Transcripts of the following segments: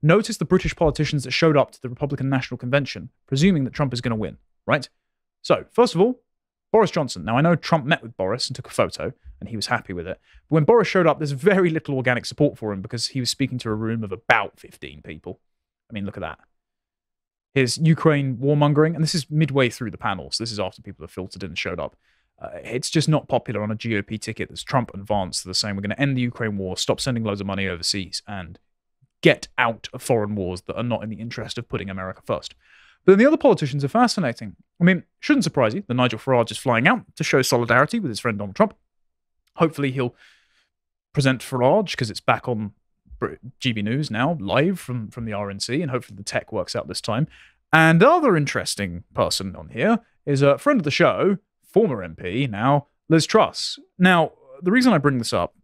Notice the British politicians that showed up to the Republican National Convention, presuming that Trump is going to win, right? So, first of all, Boris Johnson. Now, I know Trump met with Boris and took a photo, and he was happy with it. But when Boris showed up, there's very little organic support for him because he was speaking to a room of about 15 people. I mean, look at that. His Ukraine warmongering, and this is midway through the panels. This is after people have filtered in and showed up. It's just not popular on a GOP ticket. There's Trump and Vance that are saying we're going to end the Ukraine war, stop sending loads of money overseas, and get out of foreign wars that are not in the interest of putting America first. But then the other politicians are fascinating. I mean, shouldn't surprise you that Nigel Farage is flying out to show solidarity with his friend Donald Trump. Hopefully he'll present Farage, because it's back on GB News now, live from the RNC, and hopefully the tech works out this time. And the other interesting person on here is a friend of the show, former MP, now Liz Truss. Now, the reason I bring this up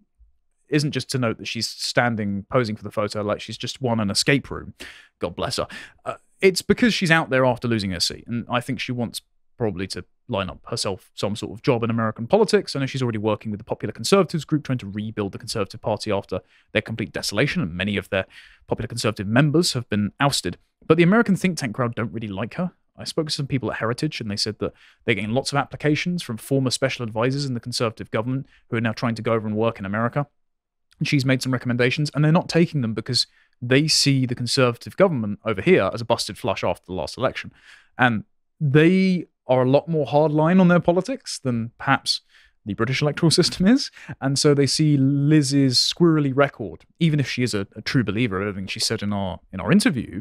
isn't just to note that she's standing, posing for the photo like she's just won an escape room. God bless her. It's because she's out there after losing her seat, and I think she wants probably to line up herself some sort of job in American politics. I know she's already working with the Popular Conservatives group, trying to rebuild the Conservative Party after their complete desolation, and many of their Popular Conservative members have been ousted. But the American think tank crowd don't really like her. I spoke to some people at Heritage, and they said that they're getting lots of applications from former special advisors in the Conservative government who are now trying to go over and work in America. And she's made some recommendations, and they're not taking them because they see the Conservative government over here as a busted flush after the last election. And they are a lot more hardline on their politics than perhaps the British electoral system is. And so they see Liz's squirrely record, even if she is a true believer of everything she said in our interview,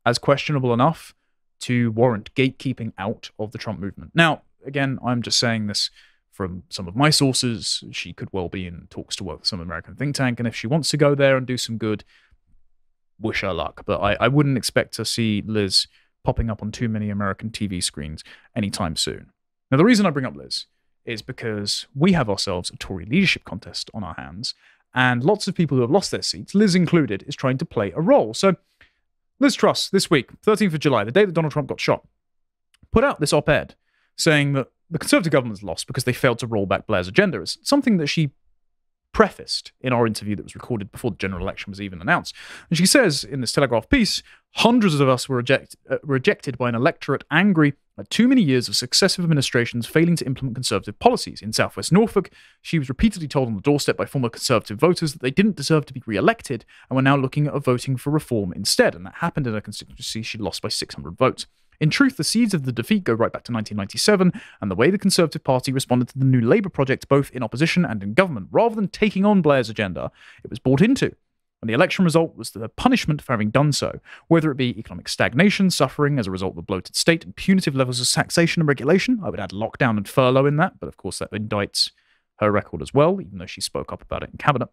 as questionable enough to warrant gatekeeping out of the Trump movement. Now, again, I'm just saying this from some of my sources. She could well be in talks to work with some American think tank, and if she wants to go there and do some good, wish her luck. But I wouldn't expect to see Liz popping up on too many American TV screens anytime soon. Now, the reason I bring up Liz is because we have ourselves a Tory leadership contest on our hands, and lots of people who have lost their seats, Liz included, is trying to play a role. So Liz Truss, this week, 13th of July, the day that Donald Trump got shot, put out this op-ed saying that the Conservative government's lost because they failed to roll back Blair's agenda. It's something that she prefaced in our interview that was recorded before the general election was even announced. And she says in this Telegraph piece, hundreds of us were rejected by an electorate angry at too many years of successive administrations failing to implement Conservative policies. In Southwest Norfolk, she was repeatedly told on the doorstep by former Conservative voters that they didn't deserve to be re-elected and were now looking at voting for reform instead. And that happened in a constituency she lost by 600 votes. In truth, the seeds of the defeat go right back to 1997 and the way the Conservative Party responded to the New Labour project both in opposition and in government. Rather than taking on Blair's agenda, it was bought into. And the election result was the punishment for having done so, whether it be economic stagnation, suffering as a result of a bloated state, and punitive levels of taxation and regulation. I would add lockdown and furlough in that, but of course that indicts her record as well, even though she spoke up about it in cabinet.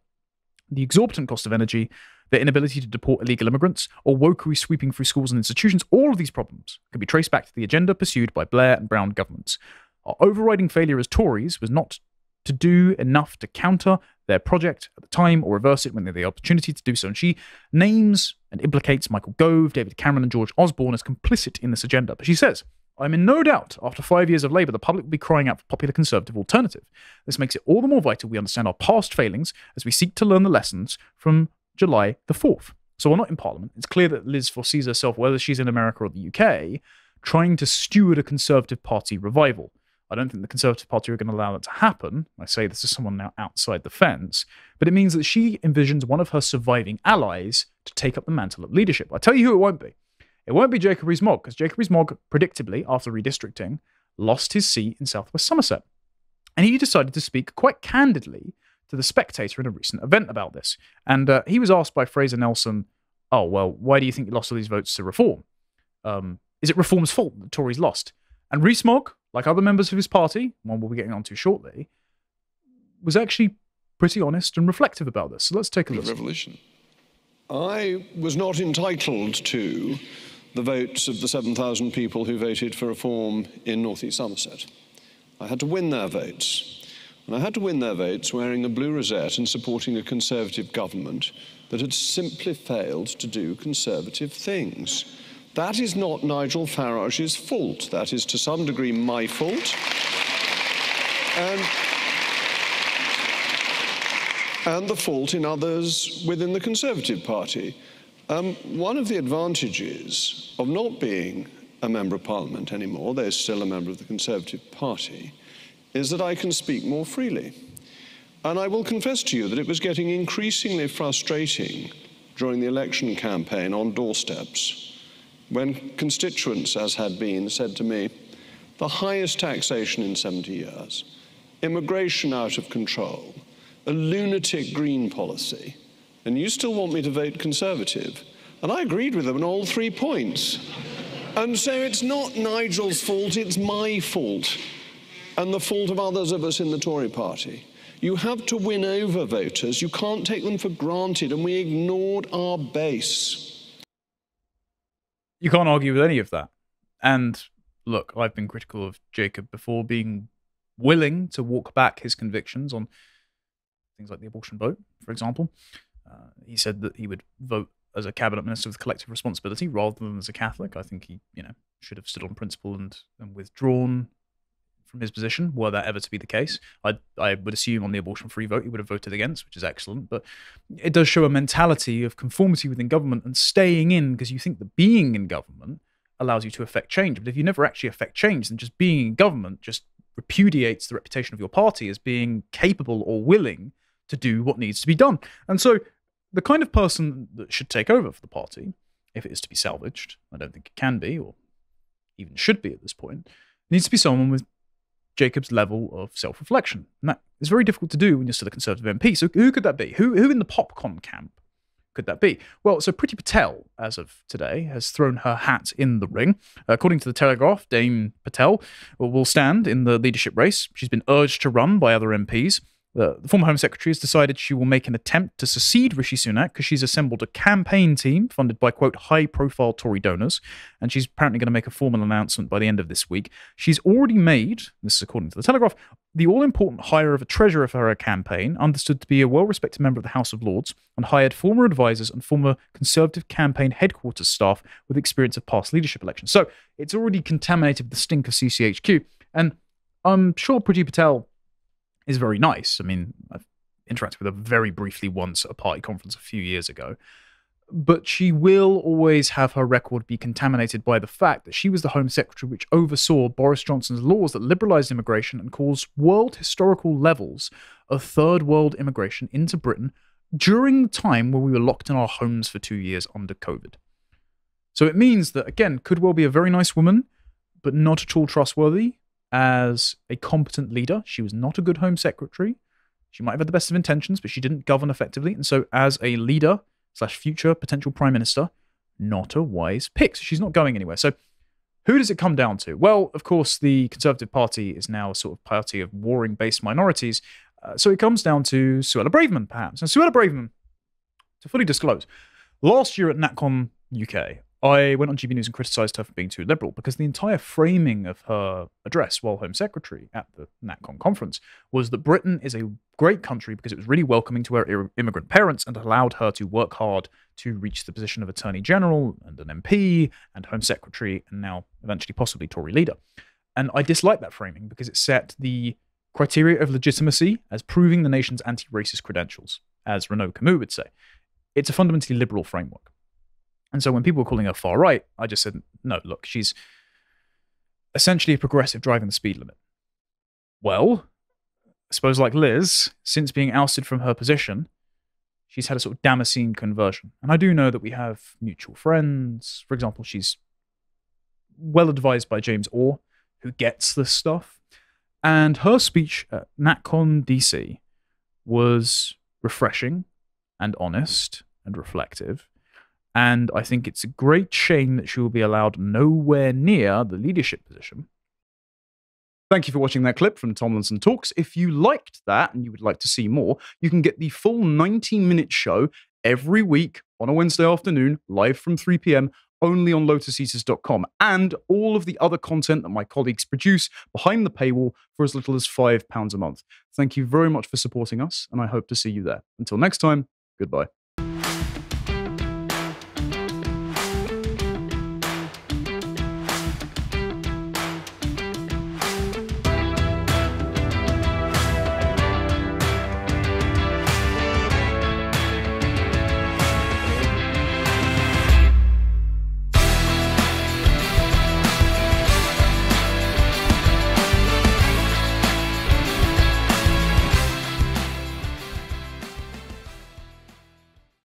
The exorbitant cost of energy, their inability to deport illegal immigrants, or wokery sweeping through schools and institutions, all of these problems can be traced back to the agenda pursued by Blair and Brown governments. Our overriding failure as Tories was not to do enough to counter their project at the time or reverse it when they had the opportunity to do so. And she names and implicates Michael Gove, David Cameron, and George Osborne as complicit in this agenda. But she says, I'm in no doubt, after 5 years of Labour, the public will be crying out for popular Conservative alternative. This makes it all the more vital we understand our past failings as we seek to learn the lessons from July the 4th. So we're not in Parliament. It's clear that Liz foresees herself, whether she's in America or the UK, trying to steward a Conservative Party revival. I don't think the Conservative Party are going to allow that to happen. I say this as someone now outside the fence. But it means that she envisions one of her surviving allies to take up the mantle of leadership. I tell you who it won't be. It won't be Jacob Rees-Mogg, because Jacob Rees-Mogg, predictably, after redistricting, lost his seat in Southwest Somerset. And he decided to speak quite candidly to The Spectator in a recent event about this. And he was asked by Fraser Nelson, oh, well, why do you think you lost all these votes to Reform? Is it Reform's fault that the Tories lost? And Rees-Mogg, like other members of his party, one we'll be getting onto shortly, was actually pretty honest and reflective about this. So let's take a listen. Revolution. I was not entitled to the votes of the 7,000 people who voted for Reform in North East Somerset. I had to win their votes. And I had to win their votes wearing a blue rosette and supporting a Conservative government that had simply failed to do Conservative things. That is not Nigel Farage's fault. That is to some degree my fault. And the fault in others within the Conservative Party. One of the advantages of not being a member of Parliament anymore, though still a member of the Conservative Party, is that I can speak more freely. And I will confess to you that it was getting increasingly frustrating during the election campaign on doorsteps when constituents, as had been, said to me, the highest taxation in 70 years, immigration out of control, a lunatic green policy, and you still want me to vote Conservative? And I agreed with them on all 3 points. And so it's not Nigel's fault, it's my fault, and the fault of others of us in the Tory party. You have to win over voters. You can't take them for granted, and we ignored our base. You can't argue with any of that. And look, I've been critical of Jacob before being willing to walk back his convictions on things like the abortion vote, for example. He said that he would vote as a cabinet minister with collective responsibility rather than as a Catholic. I think he, should have stood on principle and withdrawn from his position, were that ever to be the case. I would assume on the abortion-free vote he would have voted against, which is excellent, but it does show a mentality of conformity within government and staying in because you think that being in government allows you to affect change. But if you never actually affect change, then just being in government just repudiates the reputation of your party as being capable or willing to do what needs to be done. And so the kind of person that should take over for the party, if it is to be salvaged, I don't think it can be, or even should be at this point, needs to be someone with Jacob's level of self-reflection. And that is very difficult to do when you're still a Conservative MP. So who could that be? Who in the popcorn camp could that be? Well, so Priti Patel, as of today, has thrown her hat in the ring. According to the Telegraph, Dame Patel will stand in the leadership race. She's been urged to run by other MPs. The former Home Secretary has decided she will make an attempt to succeed Rishi Sunak because she's assembled a campaign team funded by, quote, high-profile Tory donors, and she's apparently going to make a formal announcement by the end of this week. She's already made, this is according to the Telegraph, the all-important hire of a treasurer for her campaign, understood to be a well-respected member of the House of Lords, and hired former advisors and former Conservative campaign headquarters staff with experience of past leadership elections. So it's already contaminated the stink of CCHQ, and I'm sure Priti Patel is very nice. I mean, I've interacted with her very briefly once at a party conference a few years ago. But she will always have her record be contaminated by the fact that she was the Home Secretary which oversaw Boris Johnson's laws that liberalised immigration and caused world historical levels of third world immigration into Britain during the time where we were locked in our homes for 2 years under COVID. So it means that, again, could well be a very nice woman, but not at all trustworthy as a competent leader. She was not a good Home Secretary. She might have had the best of intentions, but she didn't govern effectively. And so as a leader / future potential Prime Minister, not a wise pick. So she's not going anywhere. So who does it come down to? Well, of course, the Conservative Party is now a sort of party of warring-based minorities. So it comes down to Suella Braverman, perhaps. And Suella Braverman, to fully disclose, last year at NatCon UK, I went on GB News and criticised her for being too liberal because the entire framing of her address while Home Secretary at the NatCon conference was that Britain is a great country because it was really welcoming to her immigrant parents and allowed her to work hard to reach the position of Attorney General and an MP and Home Secretary and now eventually possibly Tory leader. And I dislike that framing because it set the criteria of legitimacy as proving the nation's anti-racist credentials, as Renaud Camus would say. It's a fundamentally liberal framework. And so when people were calling her far right, I just said, no, look, she's essentially a progressive driving the speed limit. Well, I suppose like Liz, since being ousted from her position, she's had a sort of Damascene conversion. And I do know that we have mutual friends. For example, she's well advised by James Orr, who gets this stuff. And her speech at NatCon DC was refreshing and honest and reflective. And I think it's a great shame that she will be allowed nowhere near the leadership position. Thank you for watching that clip from Tomlinson Talks. If you liked that and you would like to see more, you can get the full 90-minute show every week on a Wednesday afternoon, live from 3 p.m, only on lotuseaters.com, and all of the other content that my colleagues produce behind the paywall for as little as £5 a month. Thank you very much for supporting us, and I hope to see you there. Until next time, goodbye.